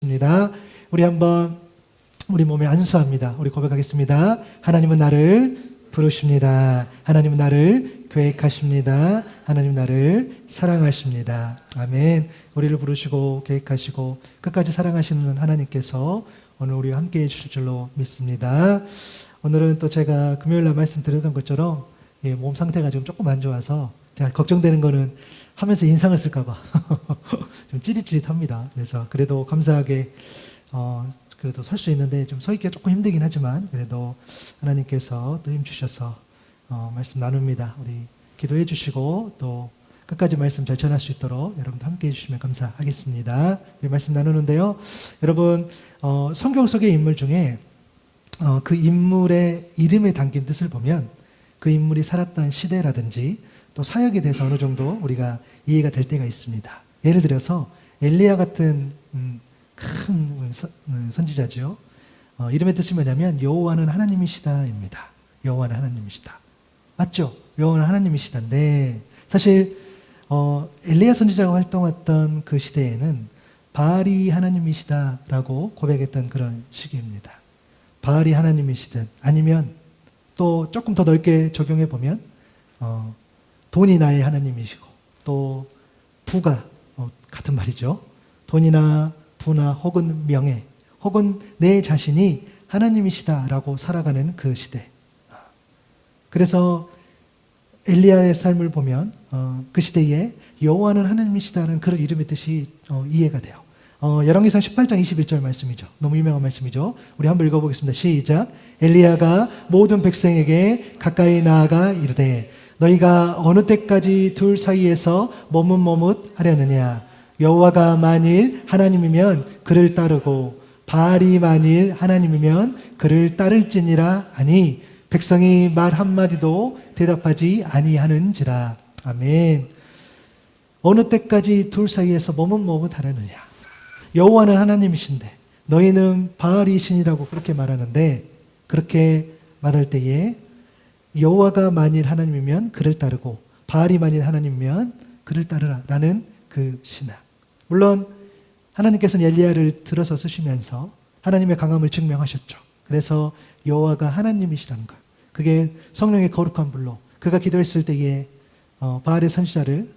입니다. 우리 한번 우리 몸에 안수합니다. 우리 고백하겠습니다. 하나님은 나를 부르십니다. 하나님은 나를 계획하십니다. 하나님 나를 사랑하십니다. 아멘. 우리를 부르시고 계획하시고 끝까지 사랑하시는 하나님께서 오늘 우리와 함께해 주실 줄로 믿습니다. 오늘은 또 제가 금요일날 말씀드렸던 것처럼 몸 상태가 지금 조금 안 좋아서 제가 걱정되는 거는 하면서 인상을 쓸까봐 좀 찌릿찌릿합니다. 그래서 그래도 감사하게 그래도 설 수 있는데 좀 서 있기가 조금 힘들긴 하지만 그래도 하나님께서 또 힘 주셔서 말씀 나눕니다. 우리 기도해 주시고 또 끝까지 말씀 잘 전할 수 있도록 여러분도 함께 해주시면 감사하겠습니다. 우리 말씀 나누는데요. 여러분 성경 속의 인물 중에 그 인물의 이름에 담긴 뜻을 보면 그 인물이 살았던 시대라든지 또 사역에 대해서 어느 정도 우리가 이해가 될 때가 있습니다. 예를 들어서 엘리야 같은 큰 선지자죠. 이름의 뜻이 뭐냐면 여호와는 하나님이시다입니다. 여호와는 하나님이시다. 맞죠? 여호와는 하나님이시다인데 사실 엘리야 선지자가 활동했던 그 시대에는 바알이 하나님이시다라고 고백했던 그런 시기입니다. 바알이 하나님이시든 아니면 또 조금 더 넓게 적용해 보면 돈이 나의 하나님이시고 또 부가 같은 말이죠. 돈이나 부나 혹은 명예 혹은 내 자신이 하나님이시다라고 살아가는 그 시대. 그래서 엘리야의 삶을 보면 그 시대에 여호와는 하나님이시다는 그런 이름의 뜻이 이해가 돼요. 열왕기상 18장 21절 말씀이죠. 너무 유명한 말씀이죠. 우리 한번 읽어보겠습니다. 시작. 엘리야가 모든 백성에게 가까이 나아가 이르되 너희가 어느 때까지 둘 사이에서 머뭇머뭇하려느냐. 여호와가 만일 하나님이면 그를 따르고 바알이 만일 하나님이면 그를 따를지니라 하니 백성이 말 한마디도 대답하지 아니하는지라. 아멘. 어느 때까지 둘 사이에서 머뭇머뭇하려느냐. 여호와는 하나님이신데 너희는 바알이 신이라고 그렇게 말하는데 그렇게 말할 때에 여호와가 만일 하나님이면 그를 따르고 바알이 만일 하나님이면 그를 따르라 라는 그 신앙. 물론 하나님께서는 엘리야를 들어서 쓰시면서 하나님의 강함을 증명하셨죠. 그래서 여호와가 하나님이시라는 것. 그게 성령의 거룩한 불로 그가 기도했을 때에 바알의 선지자를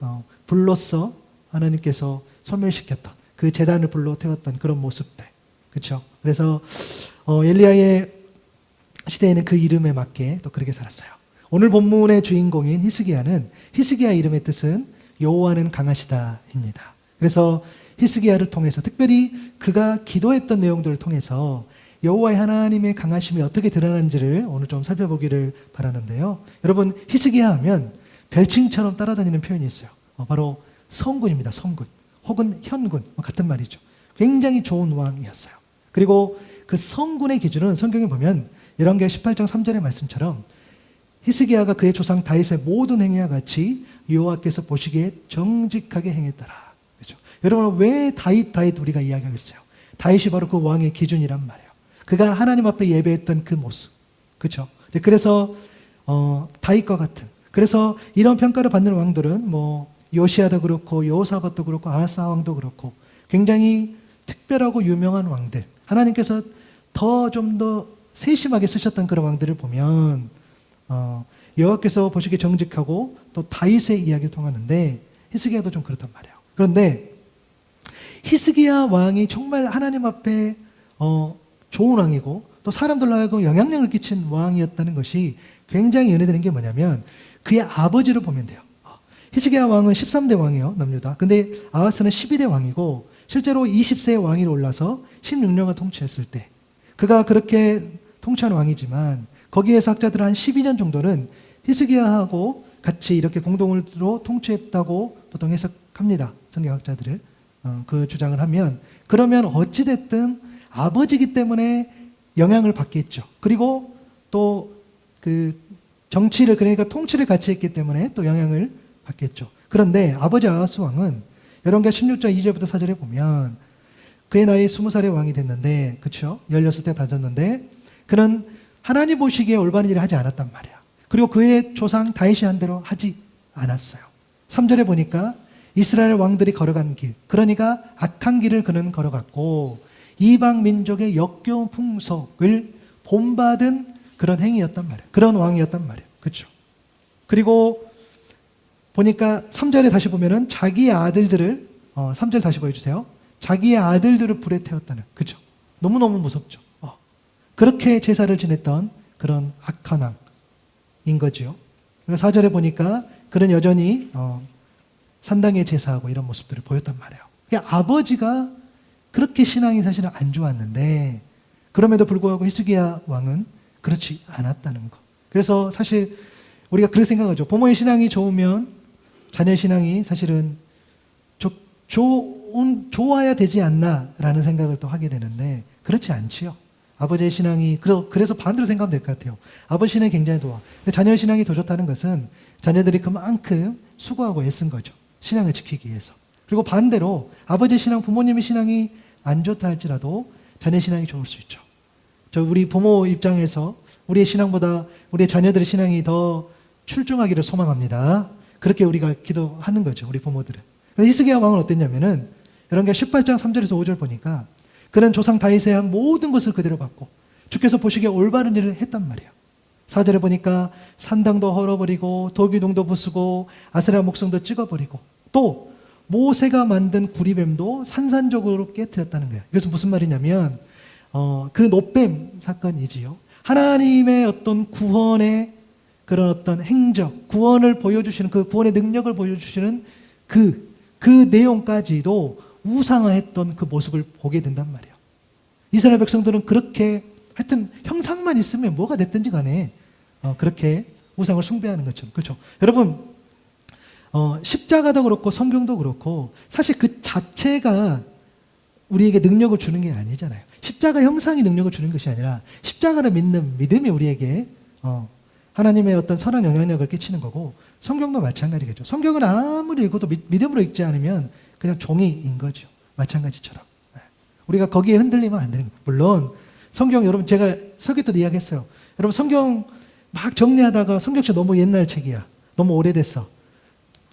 불로써 하나님께서 소멸시켰던 그 제단을 불로 태웠던 그런 모습들. 그렇죠? 그래서 엘리야의 시대에는 그 이름에 맞게 또 그렇게 살았어요. 오늘 본문의 주인공인 히스기야는 히스기야 이름의 뜻은 여호와는 강하시다입니다. 그래서 히스기야를 통해서 특별히 그가 기도했던 내용들을 통해서 여호와의 하나님의 강하심이 어떻게 드러나는지를 오늘 좀 살펴보기를 바라는데요. 여러분 히스기야 하면 별칭처럼 따라다니는 표현이 있어요. 바로 성군입니다. 성군 혹은 현군 같은 말이죠. 굉장히 좋은 왕이었어요. 그리고 그 성군의 기준은 성경에 보면 열왕기하 18장 3절의 말씀처럼 히스기야가 그의 조상 다윗의 모든 행위와 같이 여호와께서 보시기에 정직하게 행했더라. 그렇죠? 여러분 왜 다윗 우리가 이야기하겠어요? 다윗이 바로 그 왕의 기준이란 말이에요. 그가 하나님 앞에 예배했던 그 모습. 그렇죠? 그래서 다윗과 같은 그래서 이런 평가를 받는 왕들은 요시야도 그렇고 여호사밧도 그렇고 아하스 왕도 그렇고 굉장히 특별하고 유명한 왕들. 하나님께서 좀 더 세심하게 쓰셨던 그런 왕들을 보면 여호와께서 보시기에 정직하고 또 다윗의 이야기를 통하는데 히스기야도 좀 그렇단 말이에요. 그런데 히스기야 왕이 정말 하나님 앞에 좋은 왕이고 또 사람들로 하여금 영향력을 끼친 왕이었다는 것이 굉장히 연해되는 게 뭐냐면 그의 아버지를 보면 돼요. 히스기야 왕은 13대 왕이에요. 남유다. 근데 아하스는 12대 왕이고 실제로 20세의 왕위로 올라서 16년간 통치했을 때 그가 그렇게 통치한 왕이지만 거기에서 학자들은 한 12년 정도는 히스기야하고 같이 이렇게 공동으로 통치했다고 보통 해석합니다. 성경학자들을 그 주장을 하면 그러면 어찌됐든 아버지이기 때문에 영향을 받겠죠. 그리고 또 그 정치를 그러니까 통치를 같이 했기 때문에 또 영향을 받겠죠. 그런데 아버지 아하스 왕은 열왕기하 16장 2절부터 4절에 보면 그의 나이 20살의 왕이 됐는데 그렇죠? 16대 다졌는데 그는 하나님 보시기에 올바른 일을 하지 않았단 말이야. 그리고 그의 조상 다윗이 한 대로 하지 않았어요. 3절에 보니까 이스라엘 왕들이 걸어간 길, 그러니까 악한 길을 그는 걸어갔고 이방 민족의 역겨운 풍속을 본받은 그런 행위였단 말이에요. 그런 왕이었단 말이에요. 그렇죠? 그리고 보니까 3절에 다시 보면은 자기의 아들들을 3절 다시 보여주세요. 자기의 아들들을 불에 태웠다는. 그렇죠? 너무너무 무섭죠. 그렇게 제사를 지냈던 그런 악한 왕인 거죠. 그리고 4절에 보니까 그는 여전히 산당에 제사하고 이런 모습들을 보였단 말이에요. 그러니까 아버지가 그렇게 신앙이 사실은 안 좋았는데 그럼에도 불구하고 히스기야 왕은 그렇지 않았다는 거. 그래서 사실 우리가 그렇게 생각하죠. 부모의 신앙이 좋으면 자녀의 신앙이 사실은 좋아야 되지 않나라는 생각을 또 하게 되는데 그렇지 않지요. 아버지의 신앙이 그래서 반대로 생각하면 될 것 같아요. 아버지 신앙이 굉장히 좋아. 근데 자녀의 신앙이 더 좋다는 것은 자녀들이 그만큼 수고하고 애쓴 거죠. 신앙을 지키기 위해서. 그리고 반대로 아버지의 신앙, 부모님의 신앙이 안 좋다 할지라도 자녀의 신앙이 좋을 수 있죠. 우리 부모 입장에서 우리의 신앙보다 우리의 자녀들의 신앙이 더 출중하기를 소망합니다. 그렇게 우리가 기도하는 거죠. 우리 부모들은. 근데 히스기야 왕은 어땠냐면은 여러분가 18장 3절에서 5절 보니까 그는 조상 다윗의 한 모든 것을 그대로 받고 주께서 보시기에 올바른 일을 했단 말이에요. 4절에 보니까 산당도 헐어버리고 도기둥도 부수고 아세라 목성도 찍어버리고 또 모세가 만든 구리뱀도 산산적으로 깨뜨렸다는 거예요. 이것은 무슨 말이냐면 그 노뱀 사건이지요. 하나님의 어떤 구원의 그런 어떤 행적, 구원을 보여주시는 그 구원의 능력을 보여주시는 그 내용까지도 우상화했던 그 모습을 보게 된단 말이에요. 이스라엘 백성들은 그렇게 하여튼 형상만 있으면 뭐가 됐든지 간에 그렇게 우상을 숭배하는 것처럼. 그렇죠? 여러분 십자가도 그렇고 성경도 그렇고 사실 그 자체가 우리에게 능력을 주는 게 아니잖아요. 십자가 형상이 능력을 주는 것이 아니라 십자가를 믿는 믿음이 우리에게 하나님의 어떤 선한 영향력을 끼치는 거고 성경도 마찬가지겠죠. 성경을 아무리 읽어도 믿음으로 읽지 않으면 그냥 종이인 거죠. 마찬가지처럼. 우리가 거기에 흔들리면 안 되는 거예요. 물론 성경 여러분 제가 설교 때도 이야기했어요. 여러분 성경 막 정리하다가 성경책 너무 옛날 책이야. 너무 오래됐어.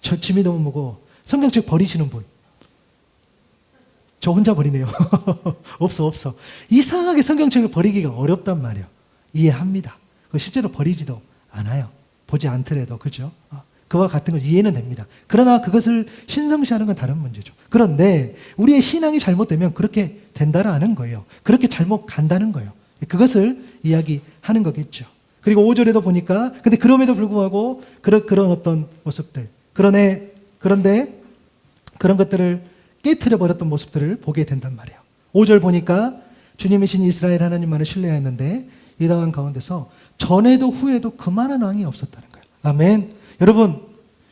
짐이 너무 무거워. 성경책 버리시는 분. 저 혼자 버리네요. 없어. 이상하게 성경책을 버리기가 어렵단 말이에요. 이해합니다. 실제로 버리지도 않아요. 보지 않더라도. 그죠? 그와 같은 걸 이해는 됩니다. 그러나 그것을 신성시하는 건 다른 문제죠. 그런데 우리의 신앙이 잘못되면 그렇게 된다라는 거예요. 그렇게 잘못 간다는 거예요. 그것을 이야기하는 거겠죠. 그리고 5절에도 보니까 근데 그럼에도 불구하고 그런 어떤 모습들 그런데 그런 것들을 깨트려 버렸던 모습들을 보게 된단 말이에요. 5절 보니까 주님이신 이스라엘 하나님만을 신뢰하였는데 이 당한 가운데서 전에도 후에도 그만한 왕이 없었다는 거예요. 아멘. 여러분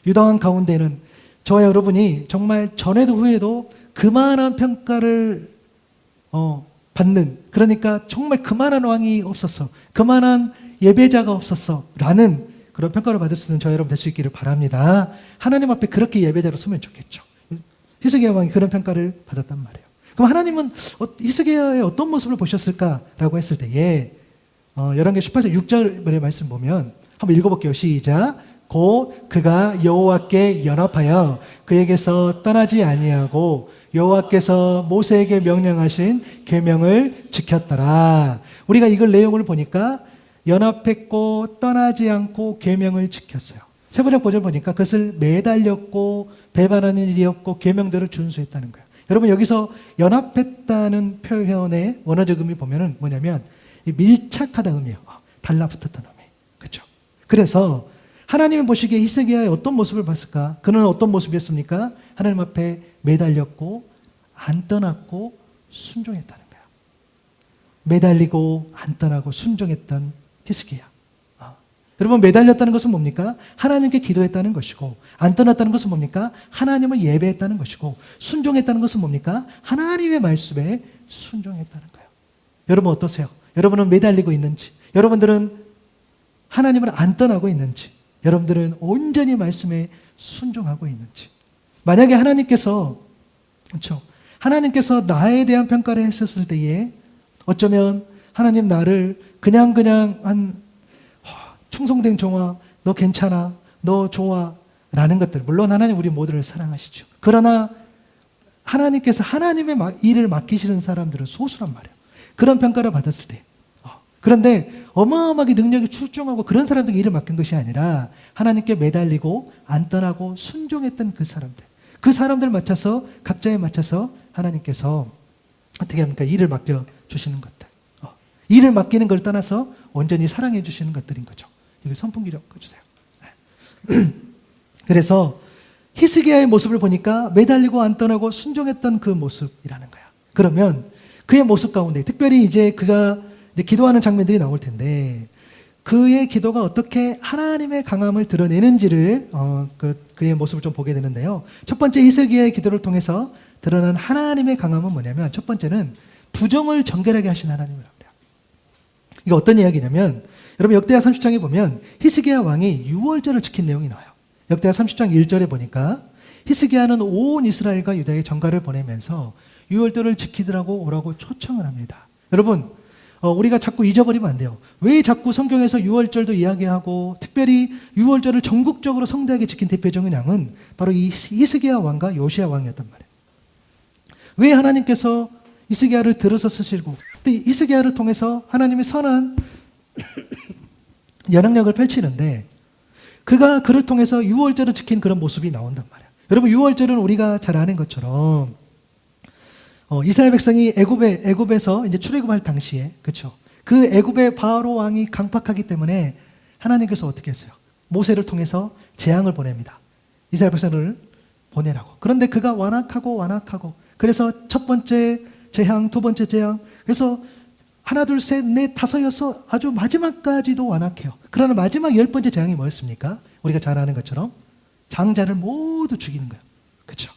유당한 가운데는 저와 여러분이 정말 전에도 후에도 그만한 평가를 받는 그러니까 정말 그만한 왕이 없었어. 그만한 예배자가 없었어. 라는 그런 평가를 받을 수 있는 저와 여러분 될 수 있기를 바랍니다. 하나님 앞에 그렇게 예배자로 서면 좋겠죠. 히스기야 왕이 그런 평가를 받았단 말이에요. 그럼 하나님은 히스기야의 어떤 모습을 보셨을까라고 했을 때에 열왕기 18장 6절의 말씀 보면 한번 읽어볼게요. 시작. 곧 그가 여호와께 연합하여 그에게서 떠나지 아니하고 여호와께서 모세에게 명령하신 계명을 지켰더라. 우리가 이걸 내용을 보니까 연합했고 떠나지 않고 계명을 지켰어요. 세 번째 보절 보니까 그것을 매달렸고 배반하는 일이 없고 계명대로 준수했다는 거예요. 여러분 여기서 연합했다는 표현의 원어적 의미 보면은 뭐냐면 밀착하다 의미예요. 달라붙었다는 의미. 그렇죠? 그래서 하나님이 보시기에 히스기야의 어떤 모습을 봤을까? 그는 어떤 모습이었습니까? 하나님 앞에 매달렸고 안 떠났고 순종했다는 거예요. 매달리고 안 떠나고 순종했던 히스기야. 여러분 매달렸다는 것은 뭡니까? 하나님께 기도했다는 것이고 안 떠났다는 것은 뭡니까? 하나님을 예배했다는 것이고 순종했다는 것은 뭡니까? 하나님의 말씀에 순종했다는 거예요. 여러분 어떠세요? 여러분은 매달리고 있는지 여러분들은 하나님을 안 떠나고 있는지 여러분들은 온전히 말씀에 순종하고 있는지 만약에 하나님께서 그렇죠? 하나님께서 나에 대한 평가를 했었을 때에 어쩌면 하나님 나를 그냥 한 충성된 종아 너 괜찮아 너 좋아 라는 것들 물론 하나님 우리 모두를 사랑하시죠. 그러나 하나님께서 하나님의 일을 맡기시는 사람들은 소수란 말이에요. 그런 평가를 받았을 때. 그런데 어마어마하게 능력이 출중하고 그런 사람들에게 일을 맡긴 것이 아니라 하나님께 매달리고 안 떠나고 순종했던 그 사람들 맞춰서 각자에 맞춰서 하나님께서 어떻게 합니까? 일을 맡겨주시는 것들. 일을 맡기는 걸 떠나서 온전히 사랑해 주시는 것들인 거죠. 이거 선풍기 좀 꺼주세요. 네. 그래서 히스기야의 모습을 보니까 매달리고 안 떠나고 순종했던 그 모습이라는 거야. 그러면 그의 모습 가운데 특별히 이제 그가 이제 기도하는 장면들이 나올 텐데 그의 기도가 어떻게 하나님의 강함을 드러내는지를 그의 모습을 좀 보게 되는데요. 첫 번째 히스기야의 기도를 통해서 드러난 하나님의 강함은 뭐냐면 첫 번째는 부정을 정결하게 하신 하나님이라고 해요. 이게 어떤 이야기냐면 여러분 역대하 30장에 보면 히스기야 왕이 유월절을 지킨 내용이 나와요. 역대하 30장 1절에 보니까 히스기야는 온 이스라엘과 유다에 전가를 보내면서 유월절을 지키더라고 오라고 초청을 합니다. 여러분 우리가 자꾸 잊어버리면 안 돼요. 왜 자꾸 성경에서 유월절도 이야기하고 특별히 유월절을 전국적으로 성대하게 지킨 대표적인 양은 바로 이 히스기야 왕과 요시야 왕이었단 말이에요. 왜 하나님께서 히스기야를 들어서 쓰시고 또 히스기야를 통해서 하나님의 선한 연합력을 펼치는데 그를 통해서 유월절을 지킨 그런 모습이 나온단 말이에요. 여러분 유월절은 우리가 잘 아는 것처럼 이스라엘 백성이 애굽에서 이제 출애굽할 당시에 그렇죠. 그 애굽의 바로 왕이 강팍하기 때문에 하나님께서 어떻게 했어요? 모세를 통해서 재앙을 보냅니다. 이스라엘 백성을 보내라고. 그런데 그가 완악하고 그래서 첫 번째 재앙, 두 번째 재앙. 그래서 하나, 둘, 셋, 넷, 다섯, 여섯 아주 마지막까지도 완악해요. 그러나 마지막 10번째 재앙이 뭐였습니까? 우리가 잘 아는 것처럼 장자를 모두 죽이는 거예요. 그렇죠?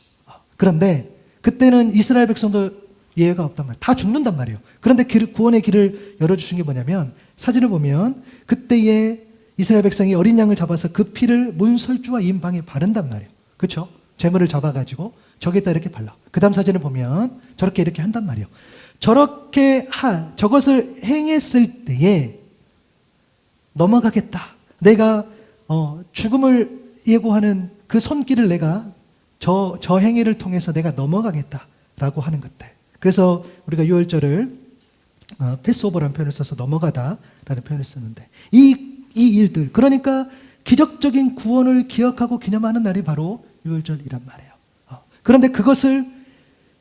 그런데 그때는 이스라엘 백성도 예외가 없단 말이에요. 다 죽는단 말이에요. 그런데 구원의 길을 열어주신 게 뭐냐면 사진을 보면 그때에 이스라엘 백성이 어린 양을 잡아서 그 피를 문설주와 임방에 바른단 말이에요. 그렇죠? 재물을 잡아가지고 저기에다 이렇게 발라. 그 다음 사진을 보면 저렇게 이렇게 한단 말이에요. 저것을 행했을 때에 넘어가겠다. 내가 죽음을 예고하는 그 손길을 내가 저 행위를 통해서 내가 넘어가겠다라고 하는 것들. 그래서 우리가 유월절을 패스오버라는 표현을 써서 넘어가다라는 표현을 쓰는데 이 일들 그러니까 기적적인 구원을 기억하고 기념하는 날이 바로 유월절이란 말이에요. 그런데 그것을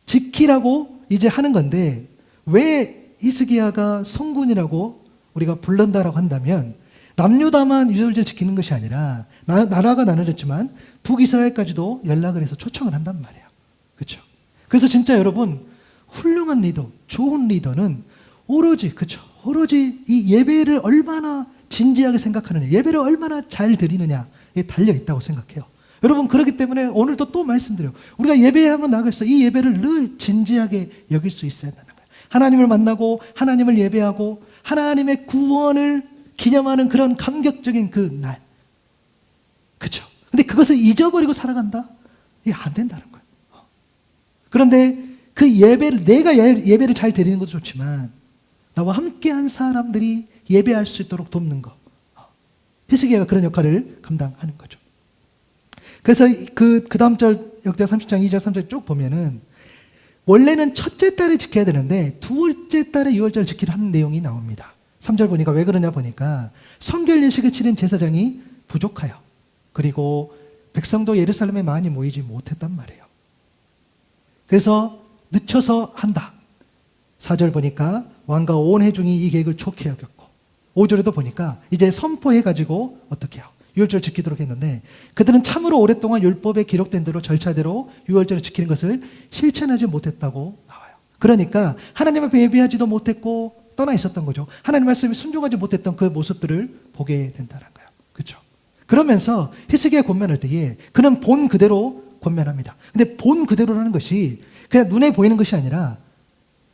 지키라고 이제 하는 건데 왜 히스기야가 성군이라고 우리가 부른다라고 한다면 남유다만 유월절 지키는 것이 아니라 나라가 나눠졌지만 북이스라엘까지도 연락을 해서 초청을 한단 말이에요. 그렇죠? 그래서 진짜 여러분 훌륭한 리더, 좋은 리더는 오로지 이 예배를 얼마나 진지하게 생각하느냐, 예배를 얼마나 잘 드리느냐에 달려 있다고 생각해요. 여러분 그렇기 때문에 오늘도 또 말씀드려요. 우리가 예배하면 나가서 이 예배를 늘 진지하게 여길 수 있어야 되는 거예요. 하나님을 만나고 하나님을 예배하고 하나님의 구원을 기념하는 그런 감격적인 그 날. 그렇죠? 근데 그것을 잊어버리고 살아간다? 이게 안 된다는 거예요. 그런데 그 내가 예배를 잘 드리는 것도 좋지만 나와 함께한 사람들이 예배할 수 있도록 돕는 거. 히스기야가 그런 역할을 감당하는 거죠. 그래서 그 다음 절 역대하 30장 2절 3절 쭉 보면은 원래는 첫째 달에 지켜야 되는데 둘째 달에 유월절을 지키려 하는 내용이 나옵니다. 3절 보니까 왜 그러냐 보니까 성결 예식을 치른 제사장이 부족하여 그리고 백성도 예루살렘에 많이 모이지 못했단 말이에요. 그래서 늦춰서 한다. 4절 보니까 왕과 온 회중이 이 계획을 좋게 여겼고 5절에도 보니까 이제 선포해가지고 어떻게 해요? 유월절 지키도록 했는데 그들은 참으로 오랫동안 율법에 기록된 대로 절차대로 유월절을 지키는 것을 실천하지 못했다고 나와요. 그러니까 하나님 앞에 예배하지도 못했고 떠나 있었던 거죠. 하나님 말씀에 순종하지 못했던 그 모습들을 보게 된다는 거예요. 그렇죠? 그러면서 히스기야 권면할 때에 그는 본 그대로 권면합니다. 근데 본 그대로라는 것이 그냥 눈에 보이는 것이 아니라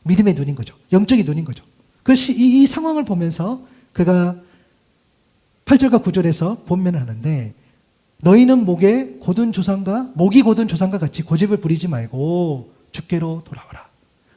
믿음의 눈인 거죠. 영적인 눈인 거죠. 그것이 이 상황을 보면서 그가 8절과 9절에서 권면을 하는데 너희는 목이 곧은 조상과 같이 고집을 부리지 말고 주께로 돌아와라.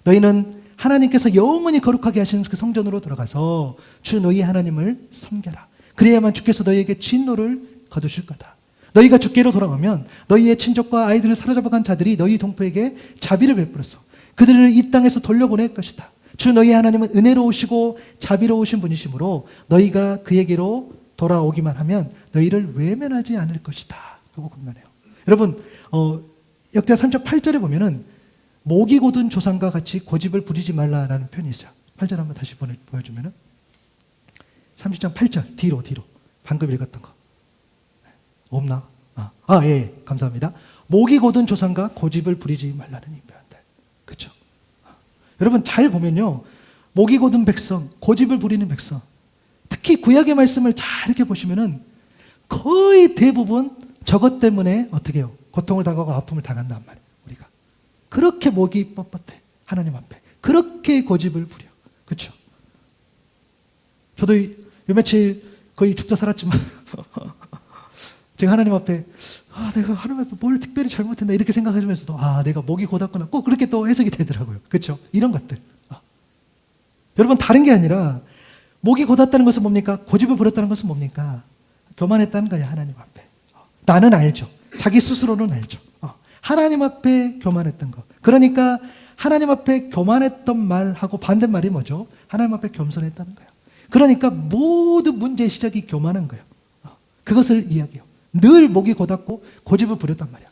너희는 하나님께서 영원히 거룩하게 하시는 그 성전으로 들어가서 주 너희 하나님을 섬겨라. 그래야만 주께서 너희에게 진노를 거두실 거다. 너희가 주께로 돌아오면 너희의 친족과 아이들을 사로잡아간 자들이 너희 동포에게 자비를 베풀었어. 그들을 이 땅에서 돌려보낼 것이다. 주 너희 하나님은 은혜로우시고 자비로우신 분이시므로 너희가 그에게로 돌아오기만 하면 너희를 외면하지 않을 것이다. 라고 권면해요. 여러분, 역대하 3장 8절에 보면은 목이 곧은 조상과 같이 고집을 부리지 말라라는 표현이 있어요. 8절 한번 다시 보여주면은 30장 8절 뒤로 방금 읽었던 거 없나? 예, 감사합니다. 목이 곧은 조상과 고집을 부리지 말라는 이 표현들. 그렇죠? 여러분 잘 보면요, 목이 곧은 백성, 고집을 부리는 백성, 특히 구약의 말씀을 잘 이렇게 보시면은 거의 대부분 저것 때문에 어떻게 해요? 고통을 당하고 아픔을 당한단 말이에요. 우리가 그렇게 목이 뻣뻣해 하나님 앞에, 그렇게 고집을 부려. 그렇죠? 저도 요 며칠 거의 죽다 살았지만 제가 하나님 앞에 내가 하나님 앞에 뭘 특별히 잘못했나 이렇게 생각하면서도 내가 목이 곧았구나 꼭 그렇게 또 해석이 되더라고요. 그렇죠? 이런 것들. 여러분 다른 게 아니라 목이 곧았다는 것은 뭡니까? 고집을 부렸다는 것은 뭡니까? 교만했다는 거야. 하나님 앞에. 나는 알죠. 자기 스스로는 알죠. 하나님 앞에 교만했던 거. 그러니까 하나님 앞에 교만했던 말하고 반대말이 뭐죠? 하나님 앞에 겸손했다는 거예요. 그러니까 모든 문제의 시작이 교만한 거예요. 그것을 이야기해요. 늘 목이 곧았고 고집을 부렸단 말이야.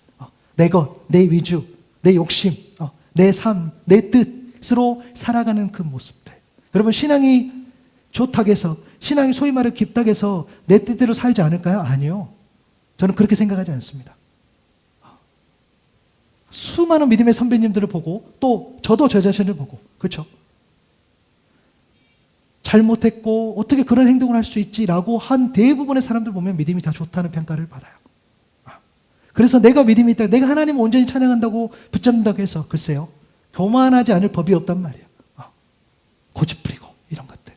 내 것, 내 위주, 내 욕심, 내 삶, 내 뜻으로 살아가는 그 모습들. 여러분 신앙이 좋다고 해서, 신앙이 소위 말해 깊다고 해서 내 뜻대로 살지 않을까요? 아니요. 저는 그렇게 생각하지 않습니다. 수많은 믿음의 선배님들을 보고 또 저도 저 자신을 보고, 그렇죠? 잘못했고 어떻게 그런 행동을 할 수 있지라고 한 대부분의 사람들 보면 믿음이 다 좋다는 평가를 받아요. 그래서 내가 믿음이 있다, 내가 하나님을 온전히 찬양한다고 붙잡는다고 해서 글쎄요, 교만하지 않을 법이 없단 말이에요. 고집 부리고 이런 것들.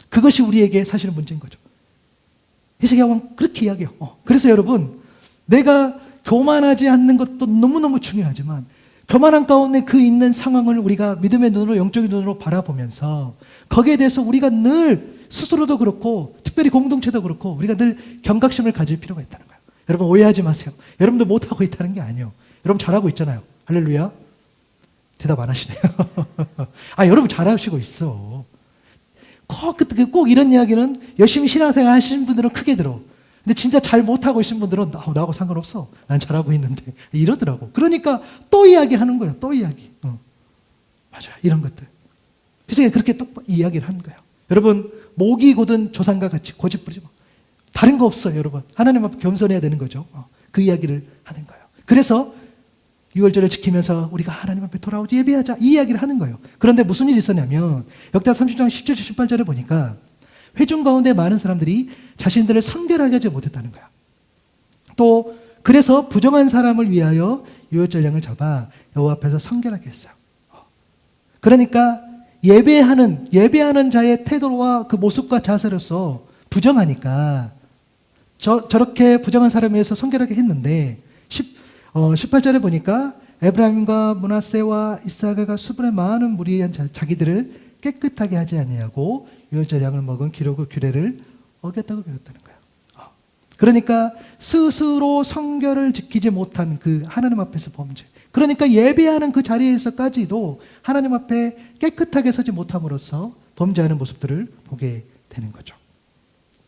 그것이 우리에게 사실은 문제인 거죠. 히스기야는 그렇게 이야기해요. 그래서 여러분, 내가 교만하지 않는 것도 너무너무 중요하지만 교만한 가운데 그 있는 상황을 우리가 믿음의 눈으로, 영적인 눈으로 바라보면서 거기에 대해서 우리가 늘 스스로도 그렇고 특별히 공동체도 그렇고 우리가 늘 경각심을 가질 필요가 있다는 거예요. 여러분 오해하지 마세요. 여러분도 못하고 있다는 게 아니에요. 여러분 잘하고 있잖아요. 할렐루야. 대답 안 하시네요. 여러분 잘하시고 있어. 꼭 이런 이야기는 열심히 신앙생활 하시는 분들은 크게 들어. 근데 진짜 잘 못하고 계신 분들은 나하고 상관없어. 난 잘하고 있는데. 이러더라고. 그러니까 또 이야기하는 거예요. 또 이야기. 맞아요. 이런 것들. 그래서 그렇게 또 이야기를 하는 거예요. 여러분 목이 곧은 조상과 같이 고집 부리지 마. 다른 거 없어요. 여러분. 하나님 앞에 겸손해야 되는 거죠. 그 이야기를 하는 거예요. 그래서 유월절을 지키면서 우리가 하나님 앞에 돌아오지 예배하자 이 이야기를 하는 거예요. 그런데 무슨 일이 있었냐면 역대하 30장 10절 18절에 보니까 회중 가운데 많은 사람들이 자신들을 성결하게 하지 못했다는 거야. 또 그래서 부정한 사람을 위하여 유월절량을 잡아 여호와 앞에서 성결하게 했어요. 그러니까 예배하는 자의 태도와 그 모습과 자세로서 부정하니까 저렇게 부정한 사람에 의해서 성결하게 했는데 18절에 보니까 에브라임과 므낫세와 이스라엘과 수분의 많은 무리한 자기들을 깨끗하게 하지 아니하고 유월절 양을 먹은 기록의 규례를 어겼다고 그랬다는 거예요. 그러니까 스스로 성결을 지키지 못한 그 하나님 앞에서 범죄. 그러니까 예배하는 그 자리에서까지도 하나님 앞에 깨끗하게 서지 못함으로써 범죄하는 모습들을 보게 되는 거죠.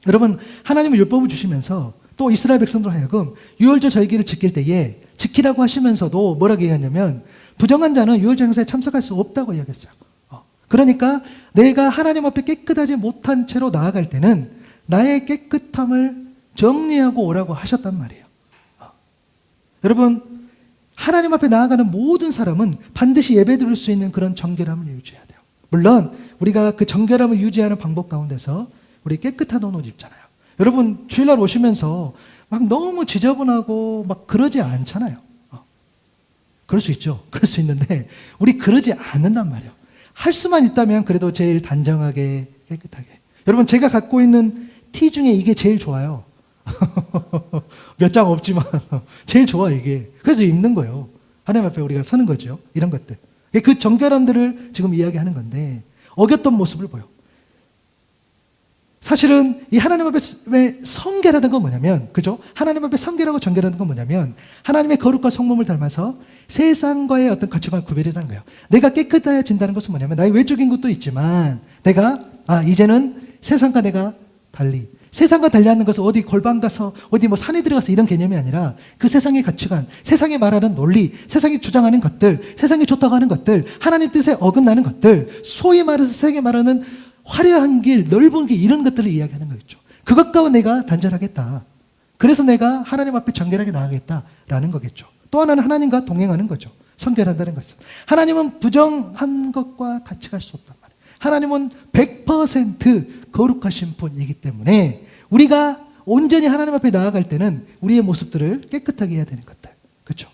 여러분 하나님은 율법을 주시면서 또 이스라엘 백성들 하여금 유월절 절기를 지킬 때에 지키라고 하시면서도 뭐라고 얘기하냐면 부정한 자는 유월절 행사에 참석할 수 없다고 이야기했어요. 그러니까 내가 하나님 앞에 깨끗하지 못한 채로 나아갈 때는 나의 깨끗함을 정리하고 오라고 하셨단 말이에요. 여러분 하나님 앞에 나아가는 모든 사람은 반드시 예배드릴 수 있는 그런 정결함을 유지해야 돼요. 물론 우리가 그 정결함을 유지하는 방법 가운데서 우리 깨끗한 옷 입잖아요. 여러분 주일날 오시면서 막 너무 지저분하고 막 그러지 않잖아요. 그럴 수 있죠. 그럴 수 있는데 우리 그러지 않는단 말이에요. 할 수만 있다면 그래도 제일 단정하게 깨끗하게. 여러분 제가 갖고 있는 티 중에 이게 제일 좋아요. 몇 장 없지만 제일 좋아 이게. 그래서 입는 거예요. 하나님 앞에 우리가 서는 거죠. 이런 것들. 그 정결함들을 지금 이야기하는 건데 어겼던 모습을 보여. 사실은 이 하나님 앞에 성결하다는 건 뭐냐면, 그죠? 하나님 앞에 성결하고 정결하는 건 뭐냐면 하나님의 거룩과 성품을 닮아서 세상과의 어떤 가치관 구별이라는 거예요. 내가 깨끗해진다는 것은 뭐냐면 나의 외적인 것도 있지만 내가 이제는 세상과 내가 달리, 세상과 달리하는 것은 어디 골방 가서 어디 뭐 산에 들어가서 이런 개념이 아니라 그 세상의 가치관, 세상이 말하는 논리, 세상이 주장하는 것들, 세상이 좋다고 하는 것들, 하나님 뜻에 어긋나는 것들, 소위 말해서 세상이 말하는 화려한 길, 넓은 길, 이런 것들을 이야기하는 거겠죠. 그것과 내가 단절하겠다. 그래서 내가 하나님 앞에 정결하게 나아가겠다라는 거겠죠. 또 하나는 하나님과 동행하는 거죠. 성결한다는 것은. 하나님은 부정한 것과 같이 갈 수 없단 말이에요. 하나님은 100% 거룩하신 분이기 때문에 우리가 온전히 하나님 앞에 나아갈 때는 우리의 모습들을 깨끗하게 해야 되는 것들. 그렇죠?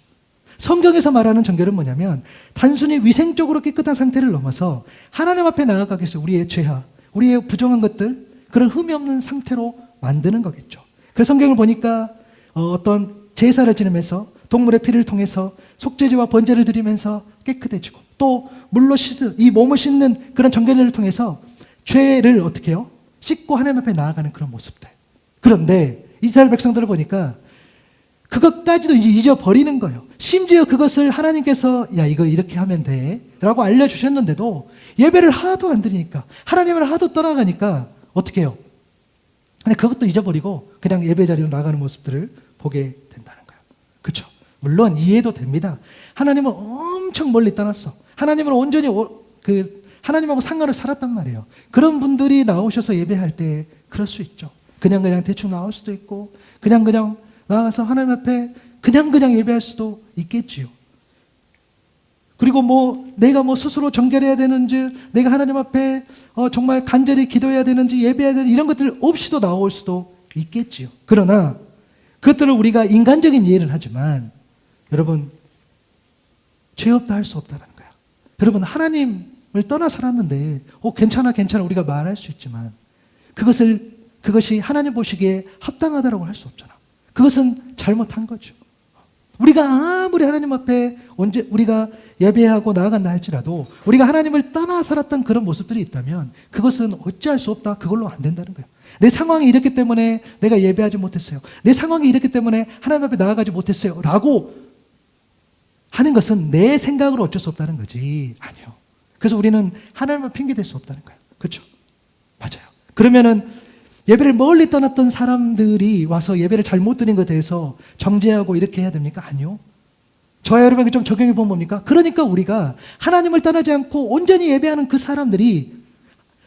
성경에서 말하는 정결은 뭐냐면 단순히 위생적으로 깨끗한 상태를 넘어서 하나님 앞에 나아가기 위해서 우리의 죄악, 우리의 부정한 것들, 그런 흠이 없는 상태로 만드는 거겠죠. 그래서 성경을 보니까 어떤 제사를 지내면서 동물의 피를 통해서 속죄제와 번제를 드리면서 깨끗해지고, 또 물로 이 몸을 씻는 그런 정결을 통해서 죄를 어떻게 해요? 씻고 하나님 앞에 나아가는 그런 모습들. 그런데 이스라엘 백성들을 보니까 그것까지도 이제 잊어버리는 거예요. 심지어 그것을 하나님께서 이거 이렇게 하면 돼 라고 알려주셨는데도 예배를 하도 안 드리니까, 하나님을 하도 떠나가니까 어떻게 해요? 근데 그것도 잊어버리고 그냥 예배 자리로 나가는 모습들을 보게 된다는 거예요. 그렇죠? 물론 이해도 됩니다. 하나님은 엄청 멀리 떠났어. 하나님은 온전히 하나님하고 상관을 살았단 말이에요. 그런 분들이 나오셔서 예배할 때 그럴 수 있죠. 그냥 대충 나올 수도 있고 그냥 나가서 하나님 앞에 그냥 예배할 수도 있겠지요. 그리고 내가 스스로 정결해야 되는지, 내가 하나님 앞에 정말 간절히 기도해야 되는지, 예배해야 되는지, 이런 것들 없이도 나올 수도 있겠지요. 그러나 그것들을 우리가 인간적인 이해를 하지만 여러분, 죄 없다 할 수 없다는 거야. 여러분, 하나님을 떠나 살았는데 괜찮아 우리가 말할 수 있지만 그것이 하나님 보시기에 합당하다라고 할 수 없잖아. 그것은 잘못한 거죠. 우리가 아무리 하나님 앞에 우리가 예배하고 나아간다 할지라도 우리가 하나님을 떠나 살았던 그런 모습들이 있다면 그것은 어찌할 수 없다. 그걸로 안 된다는 거예요. 내 상황이 이렇기 때문에 내가 예배하지 못했어요. 내 상황이 이렇기 때문에 하나님 앞에 나아가지 못했어요. 라고 하는 것은 내 생각으로 어쩔 수 없다는 거지. 아니요. 그래서 우리는 하나님 앞에 핑계댈 수 없다는 거예요. 그렇죠? 맞아요. 그러면은 예배를 멀리 떠났던 사람들이 와서 예배를 잘못 드린 것에 대해서 정죄하고 이렇게 해야 됩니까? 아니요. 저와 여러분에게 좀 적용해 보면 뭡니까? 그러니까 우리가 하나님을 떠나지 않고 온전히 예배하는 그 사람들이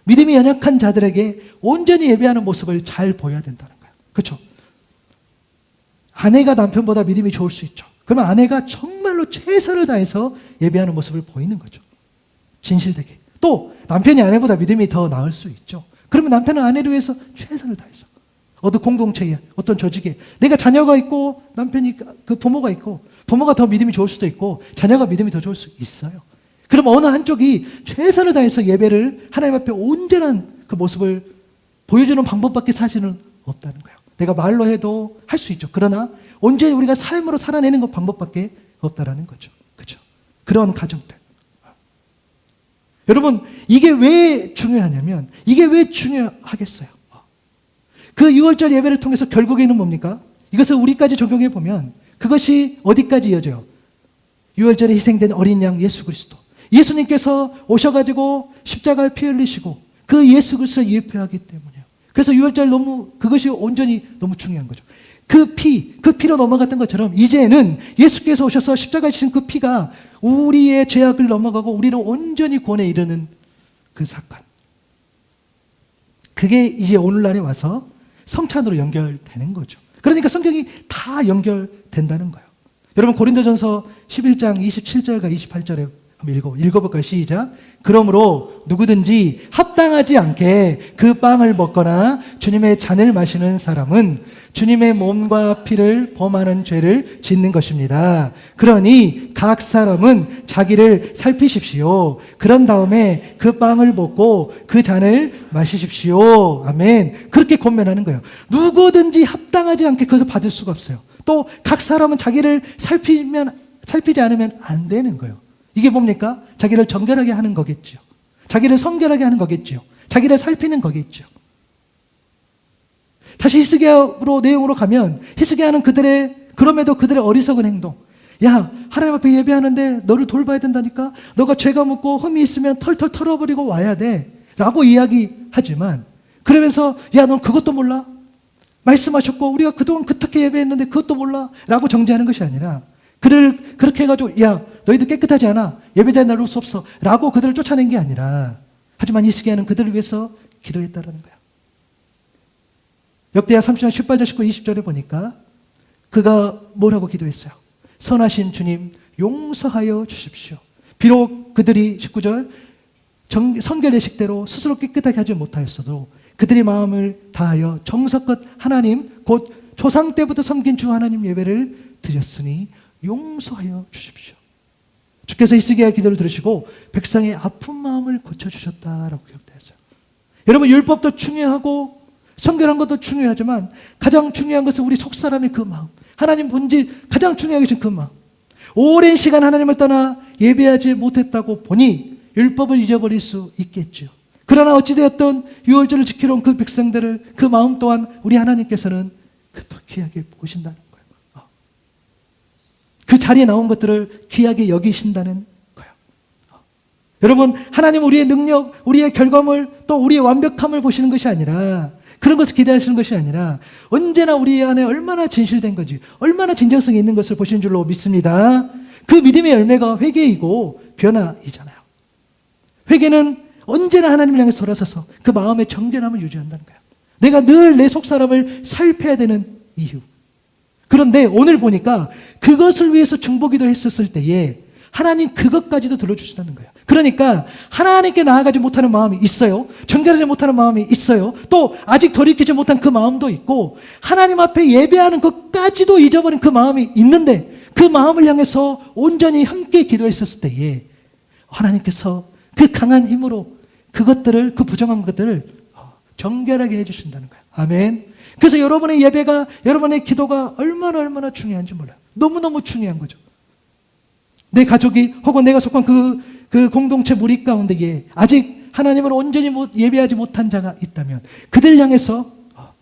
믿음이 연약한 자들에게 온전히 예배하는 모습을 잘 보여야 된다는 거예요. 그렇죠? 아내가 남편보다 믿음이 좋을 수 있죠. 그러면 아내가 정말로 최선을 다해서 예배하는 모습을 보이는 거죠. 진실되게. 또 남편이 아내보다 믿음이 더 나을 수 있죠. 그러면 남편은 아내를 위해서 최선을 다해서 어떤 공동체에, 어떤 조직에, 내가 자녀가 있고 남편이 부모가 있고, 부모가 더 믿음이 좋을 수도 있고 자녀가 믿음이 더 좋을 수 있어요. 그럼 어느 한쪽이 최선을 다해서 예배를 하나님 앞에 온전한 그 모습을 보여주는 방법밖에 사실은 없다는 거예요. 내가 말로 해도 할 수 있죠. 그러나 온전히 우리가 삶으로 살아내는 것 방법밖에 없다라는 거죠. 그렇죠? 그런 가정들. 여러분, 이게 왜 중요하냐면, 이게 왜 중요하겠어요? 그 6월절 예배를 통해서 결국에는 뭡니까? 이것을 우리까지 적용해 보면 그것이 어디까지 이어져요? 6월절에 희생된 어린 양 예수 그리스도. 예수님께서 오셔가지고 십자가에 피 흘리시고 그 예수 그리스도를 예표하기 때문이에요. 그래서 6월절 그것이 온전히 너무 중요한 거죠. 그 피로 넘어갔던 것처럼 이제는 예수께서 오셔서 십자가에 지신 그 피가 우리의 죄악을 넘어가고 우리를 온전히 구원에 이르는 그 사건. 그게 이제 오늘날에 와서 성찬으로 연결되는 거죠. 그러니까 성경이 다 연결된다는 거예요. 여러분, 고린도전서 11장 27절과 28절에 한번 읽어볼까요? 시작. 그러므로 누구든지 합당하지 않게 그 빵을 먹거나 주님의 잔을 마시는 사람은 주님의 몸과 피를 범하는 죄를 짓는 것입니다. 그러니 각 사람은 자기를 살피십시오. 그런 다음에 그 빵을 먹고 그 잔을 마시십시오. 아멘. 그렇게 권면하는 거예요. 누구든지 합당하지 않게 그것을 받을 수가 없어요. 또 각 사람은 자기를 살피지 않으면 안 되는 거예요. 이게 뭡니까? 자기를 정결하게 하는 거겠죠. 자기를 성결하게 하는 거겠죠. 자기를 살피는 거겠죠. 다시 히스기야로 내용으로 가면 히스기야는 그럼에도 그들의 어리석은 행동. 야, 하나님 앞에 예배하는데 너를 돌봐야 된다니까? 너가 죄가 묻고 흠이 있으면 털털 털어버리고 와야 돼. 라고 이야기하지만, 그러면서, 야, 넌 그것도 몰라? 말씀하셨고, 우리가 그동안 그렇게 예배했는데 그것도 몰라? 라고 정죄하는 것이 아니라, 그를 그렇게 해가지고, 야, 너희들 깨끗하지 않아? 예배자에 나올 수 없어. 라고 그들을 쫓아낸 게 아니라, 하지만 히스기야는 그들을 위해서 기도했다라는 거야. 역대하 30장 18절, 19, 20절에 보니까 그가 뭐라고 기도했어요? 선하신 주님 용서하여 주십시오. 비록 그들이 19절 성결 예식대로 스스로 깨끗하게 하지 못하였어도 그들의 마음을 다하여 정성껏 하나님 곧 조상 때부터 섬긴 주 하나님 예배를 드렸으니 용서하여 주십시오. 주께서 히스기야의 기도를 들으시고 백성의 아픈 마음을 고쳐주셨다라고 기록되었어요. 여러분, 율법도 중요하고 성결한 것도 중요하지만 가장 중요한 것은 우리 속사람의 그 마음, 하나님 본질 가장 중요하게 준 그 마음. 오랜 시간 하나님을 떠나 예배하지 못했다고 보니 율법을 잊어버릴 수 있겠죠. 그러나 어찌되었던 유월절을 지키러 온 그 백성들을 그 마음 또한 우리 하나님께서는 그토 귀하게 보신다는 거예요. 그 자리에 나온 것들을 귀하게 여기신다는 거예요. 여러분, 하나님 우리의 능력, 우리의 결과물, 또 우리의 완벽함을 보시는 것이 아니라, 그런 것을 기대하시는 것이 아니라 언제나 우리 안에 얼마나 진실된 건지, 얼마나 진정성이 있는 것을 보시는 줄로 믿습니다. 그 믿음의 열매가 회개이고 변화이잖아요. 회개는 언제나 하나님을 향해서 돌아서서 그 마음의 정결함을 유지한다는 거예요. 내가 늘 내 속사람을 살펴야 되는 이유. 그런데 오늘 보니까 그것을 위해서 중보기도 했었을 때에 하나님 그것까지도 들어주신다는 거예요. 그러니까 하나님께 나아가지 못하는 마음이 있어요. 정결하지 못하는 마음이 있어요. 또 아직 돌이키지 못한 그 마음도 있고, 하나님 앞에 예배하는 것까지도 잊어버린 그 마음이 있는데, 그 마음을 향해서 온전히 함께 기도했었을 때에 하나님께서 그 강한 힘으로 그것들을, 그 부정한 것들을 정결하게 해주신다는 거예요. 아멘. 그래서 여러분의 예배가, 여러분의 기도가 얼마나 중요한지 몰라요. 너무너무 중요한 거죠. 내 가족이 혹은 내가 속한 그 공동체 무리 가운데에 아직 하나님을 온전히 예배하지 못한 자가 있다면 그들 향해서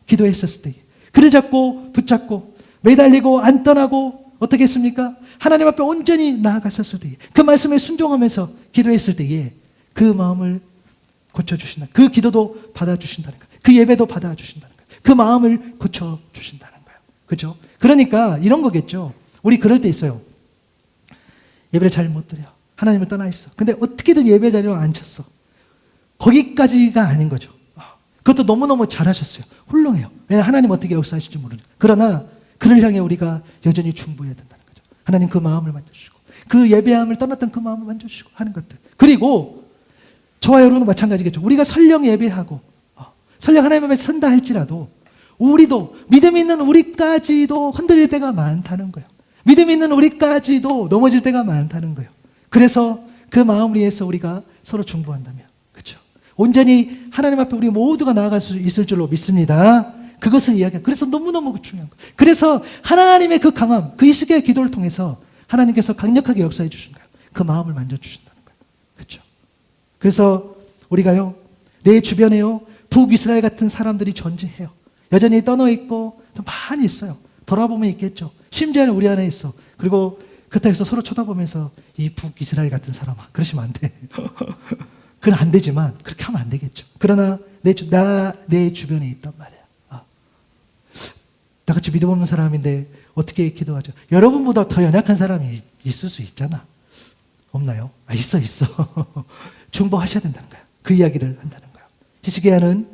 기도했었을 때, 그를 잡고 붙잡고 매달리고 안 떠나고 어떻게 했습니까? 하나님 앞에 온전히 나아갔었을 때, 그 말씀에 순종하면서 기도했을 때에 그 마음을 고쳐주신다. 그 기도도 받아주신다는 거예요. 그 예배도 받아주신다는 거예요. 그 마음을 고쳐주신다는 거예요. 그렇죠? 그러니까 이런 거겠죠. 우리 그럴 때 있어요. 예배를 잘 못 드려. 하나님을 떠나 있어. 근데 어떻게든 예배 자리로 앉혔어. 거기까지가 아닌 거죠. 그것도 너무너무 잘하셨어요. 훌륭해요. 왜냐하면 하나님 어떻게 역사하실지 모르니까. 그러나 그를 향해 우리가 여전히 중보해야 된다는 거죠. 하나님 그 마음을 만져주시고, 그 예배함을 떠났던 그 마음을 만져주시고 하는 것들. 그리고 저와 여러분은 마찬가지겠죠. 우리가 설령 예배하고 설령 하나님 앞에 선다 할지라도 우리도, 믿음 있는 우리까지도 흔들릴 때가 많다는 거예요. 믿음 있는 우리까지도 넘어질 때가 많다는 거예요. 그래서 그 마음을 위해서 우리가 서로 중보한다면, 그렇죠? 온전히 하나님 앞에 우리 모두가 나아갈 수 있을 줄로 믿습니다. 그것을 이야기해요. 그래서 너무너무 중요한 거예요. 그래서 하나님의 그 강함, 그 히스기야의 기도를 통해서 하나님께서 강력하게 역사해 주신 거예요. 그 마음을 만져주신다는 거예요. 그렇죠? 그래서 우리가요, 내 주변에요, 북이스라엘 같은 사람들이 존재해요. 여전히 떠나 있고 많이 있어요. 돌아보면 있겠죠. 심지어는 우리 안에 있어. 그리고 그렇다 해서 서로 쳐다보면서 이 북이스라엘 같은 사람아, 그러시면 안 돼. 그건 안 되지만 그렇게 하면 안 되겠죠. 그러나 내 주변에 있단 말이야. 나같이 믿음 없는 사람인데 어떻게 기도하죠? 여러분보다 더 연약한 사람이 있을 수 있잖아. 없나요? 있어. 중보하셔야 된다는 거야. 그 이야기를 한다는 거야. 히스기야는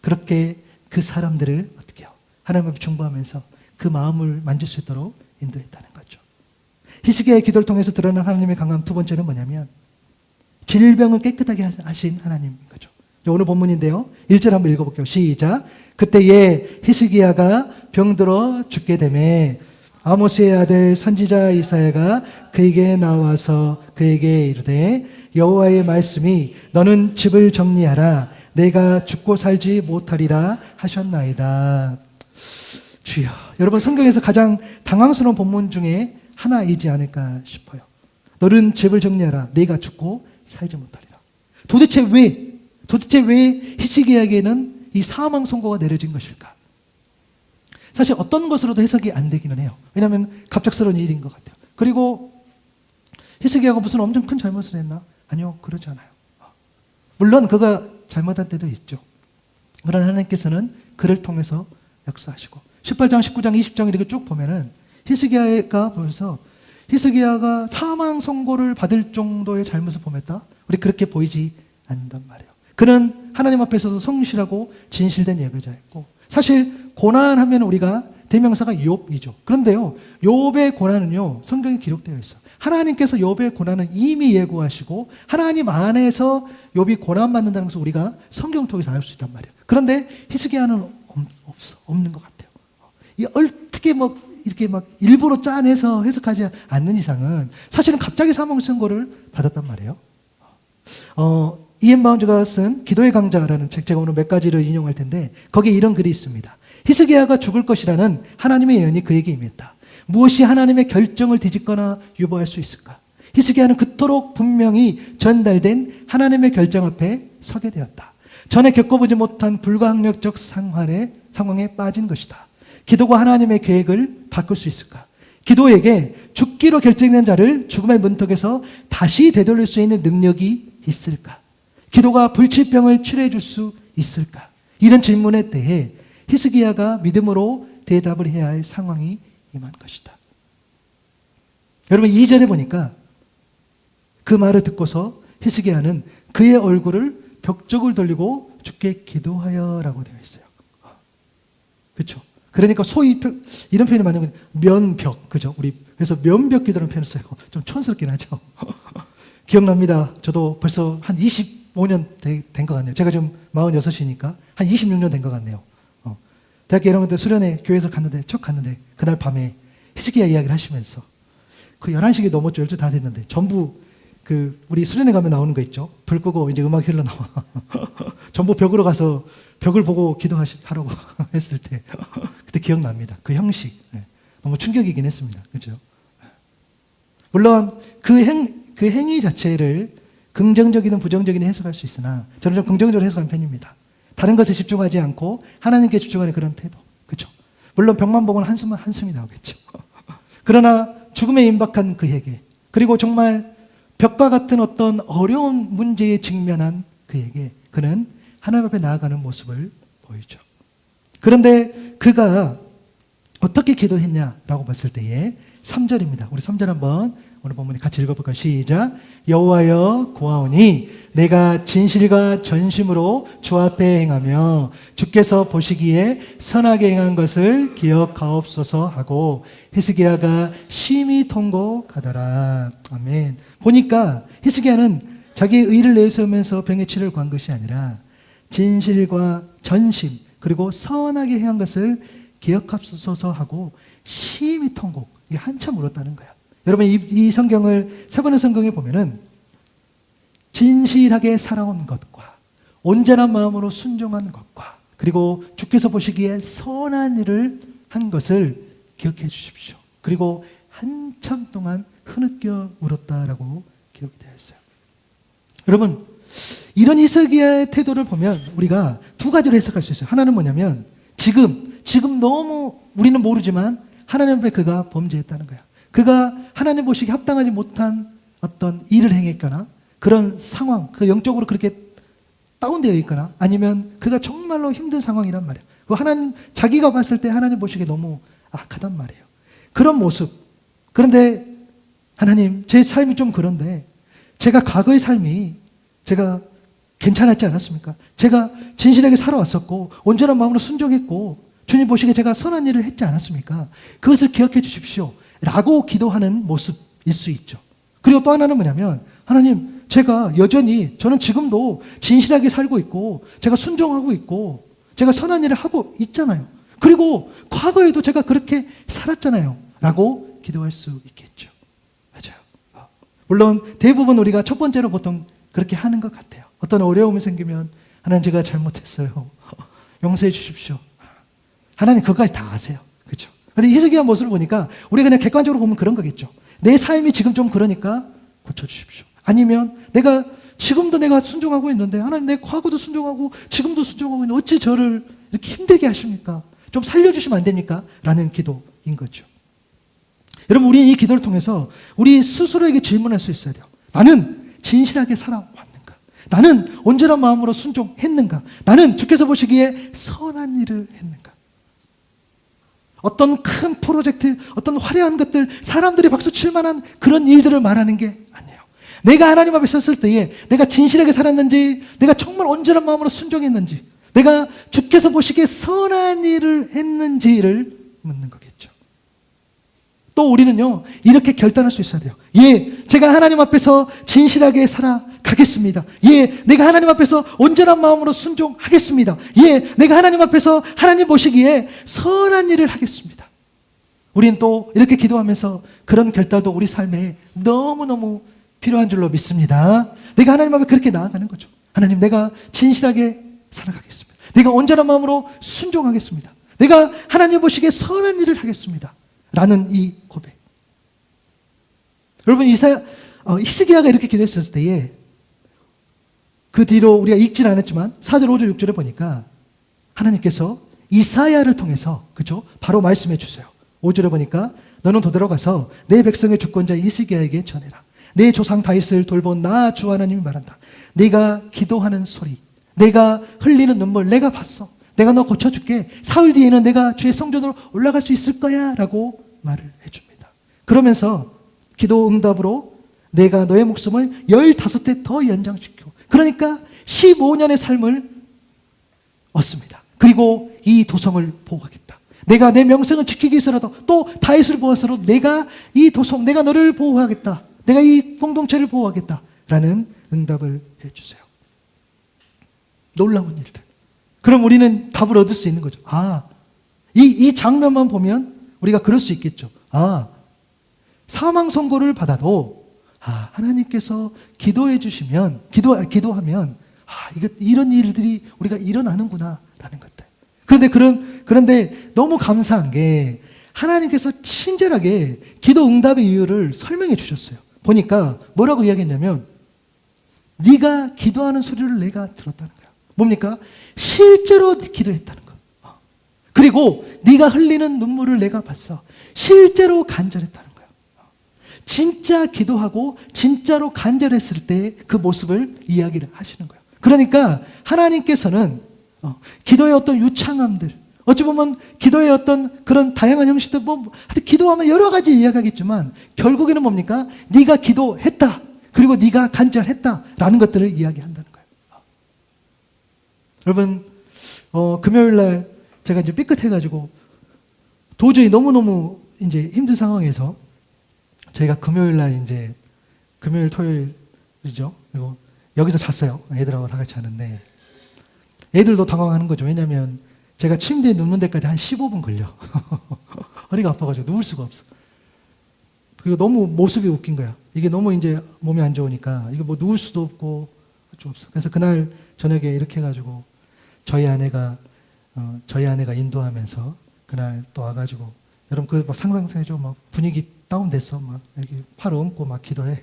그렇게 그 사람들을 어떻게 해요? 하나님 앞에 중보하면서 그 마음을 만질 수 있도록 인도했다는 거죠. 히스기야의 기도를 통해서 드러난 하나님의 강함 두 번째는 뭐냐면 질병을 깨끗하게 하신 하나님인 거죠. 오늘 본문인데요. 1절 한번 읽어볼게요. 시작. 그때에 히스기야가 병들어 죽게 되매 아모스의 아들 선지자 이사야가 그에게 나와서 그에게 이르되 여호와의 말씀이 너는 집을 정리하라 내가 죽고 살지 못하리라 하셨나이다. 주여, 여러분 성경에서 가장 당황스러운 본문 중에 하나이지 않을까 싶어요. 너는 집을 정리하라 내가 죽고 살지 못하리라. 도대체 왜 히스기야에게는 이 사망 선고가 내려진 것일까? 사실 어떤 것으로도 해석이 안 되기는 해요. 왜냐하면 갑작스러운 일인 것 같아요. 그리고 히스기야가 무슨 엄청 큰 잘못을 했나? 아니요, 그러지 않아요. 물론 그가 잘못한 때도 있죠. 그러나 하나님께서는 그를 통해서 역사하시고 18장, 19장, 20장 이렇게 쭉 보면은 히스기야가 보면서 히스기야가 사망 선고를 받을 정도의 잘못을 범했다? 우리 그렇게 보이지 않는단 말이에요. 그는 하나님 앞에서도 성실하고 진실된 예배자였고, 사실 고난하면 우리가 대명사가 욥이죠. 그런데요, 욥의 고난은요 성경에 기록되어 있어요. 하나님께서 욥의 고난은 이미 예고하시고 하나님 안에서 욥이 고난받는다는 것을 우리가 성경을 통해서 알 수 있단 말이에요. 그런데 히스기야는 없는 것 같아요. 어떻게 이렇게 일부러 짜내서 해석하지 않는 이상은 사실은 갑자기 사망 선고를 받았단 말이에요. 이엔 바운즈가 쓴 기도의 강자라는 책, 제가 오늘 몇 가지를 인용할 텐데 거기에 이런 글이 있습니다. 히스기야가 죽을 것이라는 하나님의 예언이 그에게 임했다. 무엇이 하나님의 결정을 뒤집거나 유보할 수 있을까? 히스기야는 그토록 분명히 전달된 하나님의 결정 앞에 서게 되었다. 전에 겪어보지 못한 불가항력적 상황에 빠진 것이다. 기도가 하나님의 계획을 바꿀 수 있을까? 기도에게 죽기로 결정된 자를 죽음의 문턱에서 다시 되돌릴 수 있는 능력이 있을까? 기도가 불치병을 치료해 줄 수 있을까? 이런 질문에 대해 히스기야가 믿음으로 대답을 해야 할 상황이 임한 것이다. 여러분 2절에 보니까 그 말을 듣고서 히스기야는 그의 얼굴을 벽 쪽을 돌리고 주께 기도하여라고 되어 있어요. 그렇죠? 그러니까 소위 이런 표현이 많이 면벽, 그죠? 우리 그래서 면벽 기도라는 표현을 써요. 좀 촌스럽긴 하죠. 기억납니다. 저도 벌써 한 25년 된 것 같네요. 제가 지금 46이니까 한 26년 된 것 같네요. 대학교 1학년 때 수련회 교회에서 갔는데 그날 밤에 히스기야 이야기를 하시면서 그 11시가 넘었죠. 12시 다 됐는데 전부 우리 수련회 가면 나오는 거 있죠. 불 끄고 이제 음악이 흘러나와. 전부 벽으로 가서 벽을 보고 기도하라고 했을 때 그때 기억납니다. 그 형식. 너무 충격이긴 했습니다. 그죠? 물론 그 행위 자체를 긍정적이든 부정적이든 해석할 수 있으나 저는 좀 긍정적으로 해석하는 편입니다. 다른 것에 집중하지 않고 하나님께 집중하는 그런 태도. 그렇죠? 물론 벽만 보고는 한숨이 나오겠죠. 그러나 죽음에 임박한 그에게, 그리고 정말 벽과 같은 어떤 어려운 문제에 직면한 그에게 그는 하나님 앞에 나아가는 모습을 보이죠. 그런데 그가 어떻게 기도했냐라고 봤을 때에 3절입니다. 우리 3절 한번 오늘 본문에 같이 읽어볼까요? 시작. 여호와여 고하오니 내가 진실과 전심으로 주 앞에 행하며 주께서 보시기에 선하게 행한 것을 기억하옵소서 하고 히스기야가 심히 통곡하더라. 아멘. 보니까 히스기야는 자기의 의를 내세우면서 병의 치료를 구한 것이 아니라 진실과 전심 그리고 선하게 행한 것을 기억하옵소서 하고 심히 통곡, 이게 한참 울었다는 거야. 여러분 이 성경을 세 번의 성경에 보면은 진실하게 살아온 것과 온전한 마음으로 순종한 것과 그리고 주께서 보시기에 선한 일을 한 것을 기억해 주십시오. 그리고 한참 동안 흐느껴 울었다라고 기록이 되어 있어요. 여러분 이런 히스기야의 태도를 보면 우리가 두 가지로 해석할 수 있어요. 하나는 뭐냐면 지금 너무 우리는 모르지만 하나님 앞에 그가 범죄했다는 거야. 그가 하나님 보시기에 합당하지 못한 어떤 일을 행했거나 그런 상황, 그 영적으로 그렇게 다운되어 있거나 아니면 그가 정말로 힘든 상황이란 말이야. 자기가 봤을 때 하나님 보시기에 너무 악하단 말이에요. 그런 모습. 그런데 하나님, 제 삶이 좀 그런데 제가 과거의 삶이 제가 괜찮았지 않았습니까? 제가 진실하게 살아왔었고 온전한 마음으로 순종했고 주님 보시기에 제가 선한 일을 했지 않았습니까? 그것을 기억해 주십시오 라고 기도하는 모습일 수 있죠. 그리고 또 하나는 뭐냐면 하나님, 제가 여전히 저는 지금도 진실하게 살고 있고 제가 순종하고 있고 제가 선한 일을 하고 있잖아요. 그리고 과거에도 제가 그렇게 살았잖아요 라고 기도할 수 있겠죠. 맞아요. 물론 대부분 우리가 첫 번째로 보통 그렇게 하는 것 같아요. 어떤 어려움이 생기면 하나님 제가 잘못했어요. 용서해 주십시오. 하나님 그것까지 다 아세요. 그렇죠? 그런데 히스기야 모습을 보니까 우리가 그냥 객관적으로 보면 그런 거겠죠. 내 삶이 지금 좀 그러니까 고쳐주십시오. 아니면 지금도 내가 순종하고 있는데 하나님 내 과거도 순종하고 지금도 순종하고 있는데 어찌 저를 이렇게 힘들게 하십니까? 좀 살려주시면 안 됩니까? 라는 기도인 거죠. 여러분, 우리 이 기도를 통해서 우리 스스로에게 질문할 수 있어야 돼요. 나는 진실하게 살아왔는가? 나는 온전한 마음으로 순종했는가? 나는 주께서 보시기에 선한 일을 했는가? 어떤 큰 프로젝트, 어떤 화려한 것들, 사람들이 박수 칠 만한 그런 일들을 말하는 게 아니에요. 내가 하나님 앞에 섰을 때에 내가 진실하게 살았는지, 내가 정말 온전한 마음으로 순종했는지, 내가 주께서 보시기에 선한 일을 했는지를 묻는 거겠죠. 또 우리는요, 이렇게 결단할 수 있어야 돼요. 예, 제가 하나님 앞에서 진실하게 살아가겠습니다. 예, 내가 하나님 앞에서 온전한 마음으로 순종하겠습니다. 예, 내가 하나님 앞에서 하나님 보시기에 선한 일을 하겠습니다. 우리는 또 이렇게 기도하면서 그런 결단도 우리 삶에 너무너무 필요한 줄로 믿습니다. 내가 하나님 앞에 그렇게 나아가는 거죠. 하나님, 내가 진실하게 살아가겠습니다. 내가 온전한 마음으로 순종하겠습니다. 내가 하나님 보시기에 선한 일을 하겠습니다. 라는 이 고백. 여러분, 히스기야가 이렇게 기도했을 때에 그 뒤로 우리가 읽지는 않았지만 4절, 5절, 6절에 보니까 하나님께서 이사야를 통해서, 그죠? 바로 말씀해 주세요. 5절에 보니까 너는 되돌아가서 내 백성의 주권자 히스기야에게 전해라. 내 조상 다윗을 돌본 나 주 하나님이 말한다. 네가 기도하는 소리, 내가 흘리는 눈물 내가 봤어. 내가 너 고쳐줄게. 사흘 뒤에는 내가 주의 성전으로 올라갈 수 있을 거야 라고 말을 해줍니다. 그러면서 기도 응답으로 내가 너의 목숨을 15대 더 연장시키고, 그러니까 15년의 삶을 얻습니다. 그리고 이 도성을 보호하겠다. 내가 내 명성을 지키기 위해서라도, 또 다윗을 보호해서라도 내가 이 도성, 내가 너를 보호하겠다. 내가 이 공동체를 보호하겠다 라는 응답을 해주세요. 놀라운 일들. 그럼 우리는 답을 얻을 수 있는 거죠. 이 장면만 보면 우리가 그럴 수 있겠죠. 사망 선고를 받아도 하나님께서 기도해 주시면, 기도하면 이런 일들이 우리가 일어나는구나 라는 것들. 그런데 너무 감사한 게 하나님께서 친절하게 기도 응답의 이유를 설명해 주셨어요. 보니까 뭐라고 이야기했냐면, 네가 기도하는 소리를 내가 들었다는 거야. 뭡니까? 실제로 기도했다는 거. 그리고 네가 흘리는 눈물을 내가 봤어. 실제로 간절했다는 거야. 진짜 기도하고 진짜로 간절했을 때 그 모습을 이야기를 하시는 거예요. 그러니까 하나님께서는 기도의 어떤 유창함들, 어찌 보면 기도의 어떤 그런 다양한 형식들, 하여튼 기도하면 여러 가지 이야기하겠지만 결국에는 뭡니까? 네가 기도했다, 그리고 네가 간절했다라는 것들을 이야기한다는 거예요. 여러분, 금요일 날 제가 이제 삐끗해가지고 도저히 너무너무 이제 힘든 상황에서 저희가 금요일 날 이제 금요일 토요일이죠. 그리고 여기서 잤어요. 애들하고 다 같이 자는데 애들도 당황하는 거죠. 왜냐하면 제가 침대에 눕는 데까지 한 15분 걸려. 허리가 아파가지고 누울 수가 없어. 그리고 너무 모습이 웃긴 거야. 이게 너무 이제 몸이 안 좋으니까 이거 뭐 누울 수도 없고 좀 없어. 그래서 그날 저녁에 이렇게 해가지고 저희 아내가 인도하면서 그날 또 와가지고, 여러분 그 막 상상해줘. 막 분위기 다운됐어. 막 이렇게 팔 얹고 막 기도해.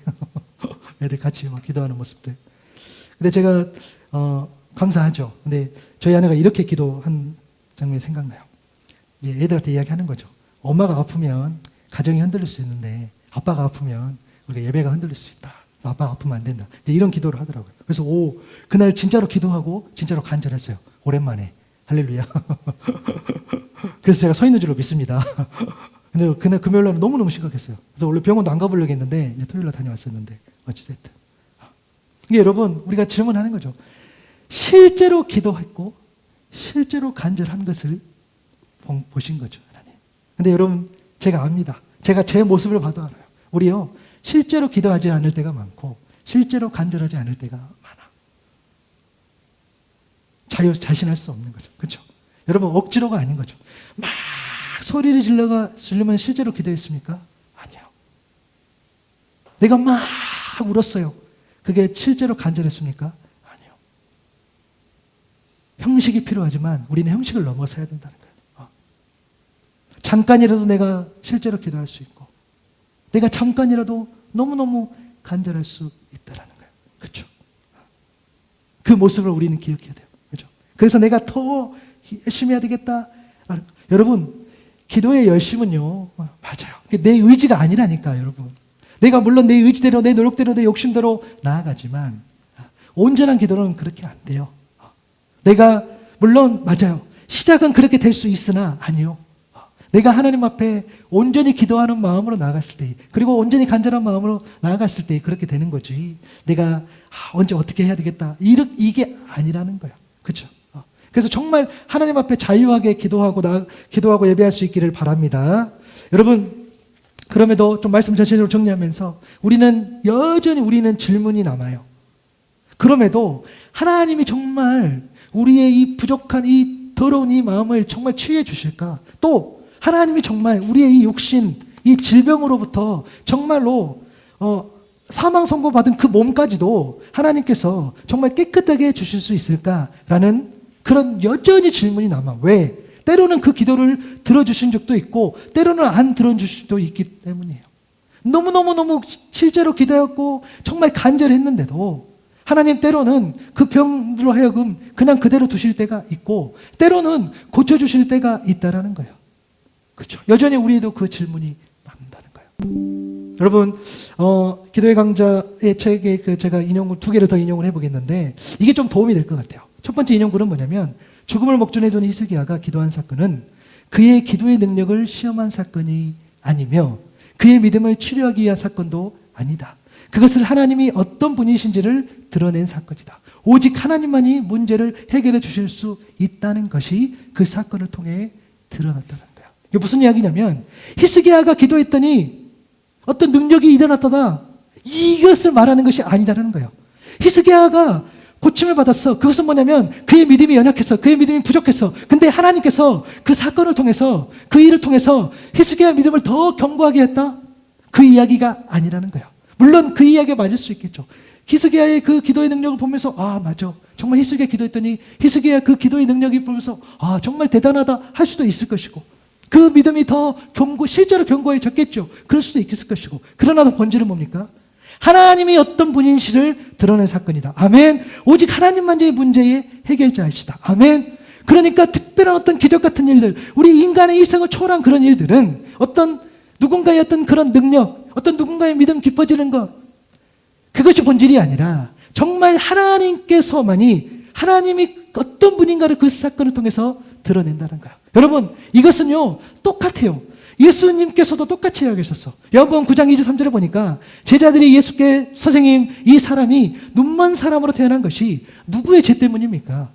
애들 같이 막 기도하는 모습들. 근데 제가 감사하죠. 근데 저희 아내가 이렇게 기도한 장면이 생각나요. 이제 애들한테 이야기하는 거죠. 엄마가 아프면 가정이 흔들릴 수 있는데 아빠가 아프면 우리가 예배가 흔들릴 수 있다. 아빠가 아프면 안 된다. 이제 이런 기도를 하더라고요. 그래서 그날 진짜로 기도하고 진짜로 간절했어요. 오랜만에. 할렐루야. 그래서 제가 서 있는 줄로 믿습니다. 근데 그날 금요일 날은 너무너무 심각했어요. 그래서 원래 병원도 안 가보려고 했는데 이제 토요일 날 다녀왔었는데 어찌됐든. 이게 여러분, 우리가 질문하는 거죠. 실제로 기도했고 실제로 간절한 것을 보신 거죠, 하나님. 근데 여러분, 제가 압니다. 제가 제 모습을 봐도 알아요. 우리요, 실제로 기도하지 않을 때가 많고 실제로 간절하지 않을 때가 많아. 자신할 수 없는 거죠. 그렇죠? 여러분, 억지로가 아닌 거죠. 막 소리를 지르면 실제로 기도했습니까? 아니요. 내가 막 울었어요. 그게 실제로 간절했습니까? 아니요. 형식이 필요하지만 우리는 형식을 넘어서야 된다는 거예요. 잠깐이라도 내가 실제로 기도할 수 있고, 내가 잠깐이라도 너무너무 간절할 수 있다라는 거예요. 그렇죠? 그 모습을 우리는 기억해야 돼요. 그렇죠? 그래서 내가 더 열심히 해야 되겠다. 여러분, 기도의 열심은요, 맞아요. 내 의지가 아니라니까, 여러분. 내가 물론 내 의지대로, 내 노력대로, 내 욕심대로 나아가지만 온전한 기도는 그렇게 안 돼요. 내가 물론 맞아요. 시작은 그렇게 될 수 있으나 아니요. 내가 하나님 앞에 온전히 기도하는 마음으로 나아갔을 때, 그리고 온전히 간절한 마음으로 나아갔을 때 그렇게 되는 거지. 내가 언제 어떻게 해야 되겠다, 이게 아니라는 거야. 그렇죠? 그래서 정말 하나님 앞에 자유하게 기도하고 예배할 수 있기를 바랍니다. 여러분, 그럼에도 좀 말씀 전체적으로 정리하면서 우리는 질문이 남아요. 그럼에도 하나님이 정말 우리의 이 부족한 이 더러운 이 마음을 정말 치유해 주실까? 또 하나님이 정말 우리의 이 욕심, 이 질병으로부터 정말로 사망 선고받은 그 몸까지도 하나님께서 정말 깨끗하게 해주실 수 있을까라는 그런 여전히 질문이 남아. 왜? 때로는 그 기도를 들어주신 적도 있고 때로는 안 들어주신 적도 있기 때문이에요. 너무너무 실제로 기도했고 정말 간절했는데도 하나님 때로는 그 병으로 하여금 그냥 그대로 두실 때가 있고 때로는 고쳐주실 때가 있다라는 거예요. 그렇죠? 여전히 우리도 그 질문이 남는다는 거예요. 여러분, 기도의 강자의 책에 제가 인용을 2개를 더 인용을 해보겠는데 이게 좀 도움이 될 것 같아요. 첫 번째 인용글은 뭐냐면 죽음을 목전에 둔 히스기야가 기도한 사건은 그의 기도의 능력을 시험한 사건이 아니며 그의 믿음을 치료하기 위한 사건도 아니다. 그것을 하나님이 어떤 분이신지를 드러낸 사건이다. 오직 하나님만이 문제를 해결해 주실 수 있다는 것이 그 사건을 통해 드러났다는 거야. 이게 무슨 이야기냐면 히스기야가 기도했더니 어떤 능력이 일어났다, 이것을 말하는 것이 아니다라는 거예요. 히스기야가 고침을 받았어. 그것은 뭐냐면 그의 믿음이 연약해서, 그의 믿음이 부족해서, 근데 하나님께서 그 사건을 통해서, 그 일을 통해서 히스기야의 믿음을 더 견고하게 했다, 그 이야기가 아니라는 거야. 물론 그 이야기가 맞을 수 있겠죠. 히스기야의 그 기도의 능력을 보면서 맞아, 정말 히스기야 기도했더니 히스기야 그 기도의 능력이 보면서 정말 대단하다 할 수도 있을 것이고, 그 믿음이 더 실제로 견고해졌겠죠. 그럴 수도 있을 것이고, 그러나 본질은 뭡니까? 하나님이 어떤 분인지를 드러낸 사건이다. 아멘. 오직 하나님만이 문제의 해결자이시다. 아멘. 그러니까 특별한 어떤 기적 같은 일들, 우리 인간의 일생을 초월한 그런 일들은 어떤 누군가의 어떤 그런 능력, 어떤 누군가의 믿음 깊어지는 것, 그것이 본질이 아니라 정말 하나님께서만이, 하나님이 어떤 분인가를 그 사건을 통해서 드러낸다는 거야. 여러분, 이것은요 똑같아요. 예수님께서도 똑같이 이야기하셨어. 요한복음 9장 23절에 보니까 제자들이 예수께, 선생님, 이 사람이 눈먼 사람으로 태어난 것이 누구의 죄 때문입니까?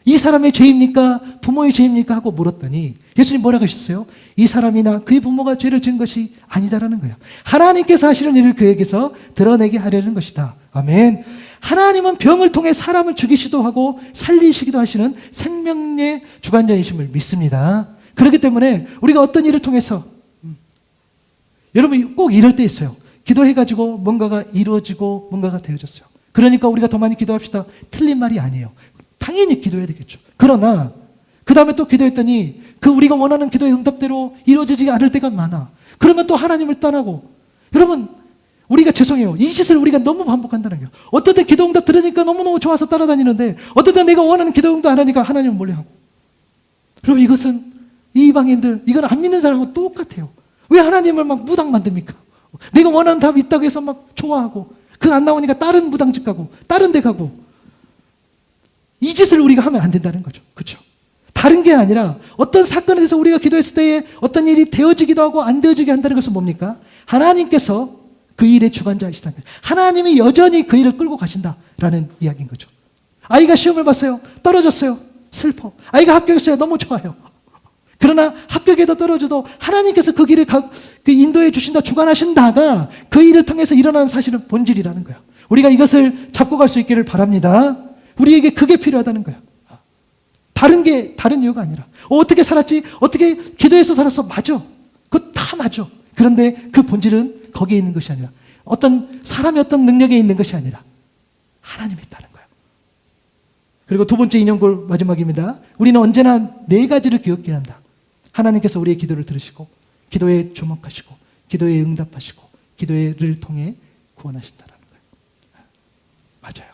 이 사람의 죄입니까? 부모의 죄입니까? 하고 물었더니 예수님 뭐라고 하셨어요? 이 사람이나 그의 부모가 죄를 지은 것이 아니다라는 거예요. 하나님께서 하시는 일을 그에게서 드러내게 하려는 것이다. 아멘. 하나님은 병을 통해 사람을 죽이시기도 하고 살리시기도 하시는 생명의 주관자이심을 믿습니다. 그렇기 때문에 우리가 어떤 일을 통해서, 여러분 꼭 이럴 때 있어요. 기도해가지고 뭔가가 이루어지고 뭔가가 되어졌어요. 그러니까 우리가 더 많이 기도합시다, 틀린 말이 아니에요. 당연히 기도해야 되겠죠. 그러나 그 다음에 또 기도했더니 그 우리가 원하는 기도의 응답대로 이루어지지 않을 때가 많아. 그러면 또 하나님을 떠나고, 여러분 우리가 죄송해요, 이 짓을 우리가 너무 반복한다는 거예요. 어떨 때 기도 응답 들으니까 너무너무 좋아서 따라다니는데 어떨 때 내가 원하는 기도 응답 안 하니까 하나님을 몰래하고. 여러분 이것은 이 이방인들, 이건 안 믿는 사람하고 똑같아요. 왜 하나님을 막 무당 만듭니까? 내가 원하는 답이 있다고 해서 막 좋아하고, 그거 안 나오니까 다른 무당집 가고 다른 데 가고, 이 짓을 우리가 하면 안 된다는 거죠. 그렇죠? 다른 게 아니라 어떤 사건에 대해서 우리가 기도했을 때에 어떤 일이 되어지기도 하고 안 되어지게 한다는 것은 뭡니까? 하나님께서 그 일의 주관자이시다는 거예요. 하나님이 여전히 그 일을 끌고 가신다라는 이야기인 거죠. 아이가 시험을 봤어요. 떨어졌어요. 슬퍼. 아이가 합격했어요. 너무 좋아요. 그러나 합격에도 떨어져도 하나님께서 그 길을 인도해 주신다, 주관하신다가 그 일을 통해서 일어나는 사실은 본질이라는 거예요. 우리가 이것을 잡고 갈 수 있기를 바랍니다. 우리에게 그게 필요하다는 거예요. 다른 이유가 아니라 어떻게 살았지? 어떻게 기도해서 살았어? 맞아. 그거 다 맞아. 그런데 그 본질은 거기에 있는 것이 아니라, 어떤 사람의 어떤 능력에 있는 것이 아니라 하나님이 있다는 거예요. 그리고 두 번째 인용글 마지막입니다. 우리는 언제나 4가지를 기억해야 한다. 하나님께서 우리의 기도를 들으시고 기도에 주목하시고 기도에 응답하시고 기도를 통해 구원하신다는 거예요. 맞아요.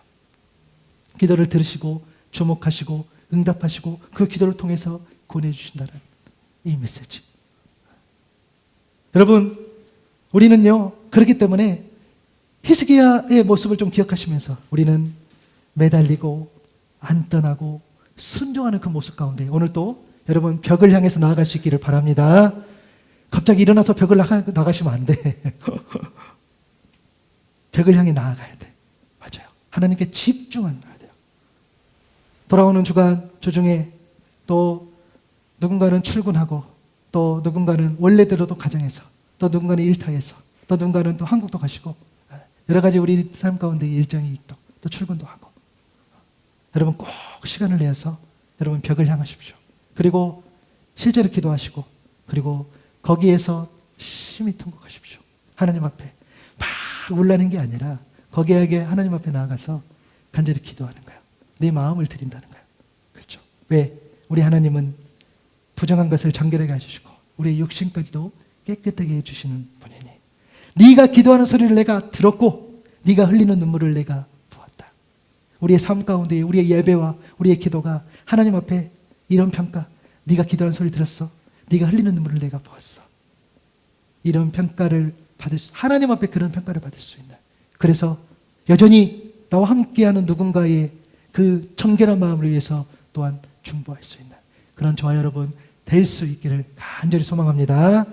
기도를 들으시고 주목하시고 응답하시고 그 기도를 통해서 구원해 주신다는, 이 메시지. 여러분, 우리는요, 그렇기 때문에 히스기야의 모습을 좀 기억하시면서 우리는 매달리고 안 떠나고 순종하는 그 모습 가운데 오늘 또 여러분 벽을 향해서 나아갈 수 있기를 바랍니다. 갑자기 일어나서 벽을 나가시면 안 돼. 벽을 향해 나아가야 돼. 맞아요. 하나님께 집중해야 돼요. 돌아오는 주간 주중에 또 누군가는 출근하고 또 누군가는 원래대로도 가정에서 또 누군가는 일터에서 또 누군가는 또 한국도 가시고 여러 가지 우리 삶 가운데 일정이 또 출근도 하고 여러분 꼭 시간을 내서 여러분 벽을 향하십시오. 그리고 실제로 기도하시고 그리고 거기에서 심히 통곡하십시오. 하나님 앞에 막 울라는 게 아니라 거기에게 하나님 앞에 나아가서 간절히 기도하는 거예요. 네 마음을 드린다는 거예요. 그렇죠? 왜? 우리 하나님은 부정한 것을 정결하게 해주시고 우리의 육신까지도 깨끗하게 해주시는 분이니 네가 기도하는 소리를 내가 들었고 네가 흘리는 눈물을 내가 보았다. 우리의 삶 가운데 우리의 예배와 우리의 기도가 하나님 앞에 이런 평가, 네가 기도하는 소리 들었어. 네가 흘리는 눈물을 내가 보았어. 이런 평가를 받을 수, 하나님 앞에 그런 평가를 받을 수 있는, 그래서 여전히 나와 함께하는 누군가의 그 청결한 마음을 위해서 또한 중보할 수 있는 그런 저와 여러분 될 수 있기를 간절히 소망합니다.